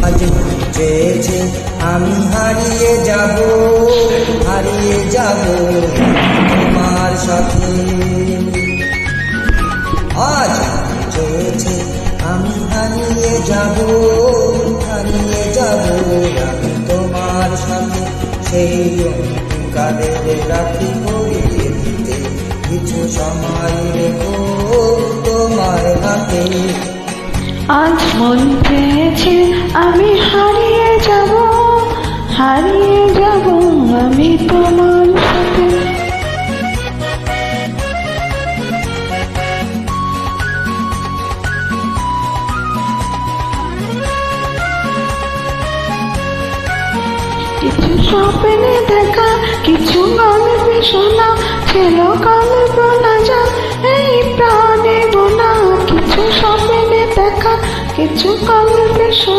আজ চেয়েছে আমি হারিয়ে যাব তোমার সাথে। আজ চেয়েছে আমি হারিয়ে যাব আমি তোমার সাথে। সেই অন্ধকারের রাখি পরিয়ে দিতে কিছু সময় রেখো তোমার হাতে। আজ মন চেয়েছে আমি হারিয়ে যাব আমি তোমার সাথে। কিছু স্বপ্নে দেখা, কিছু গল্পে শোনা, ছিল কল্পনা যা এই প্রাণে গোনা। কিছু স্বপ্নে দেখা, কিছু গল্পে শোনা।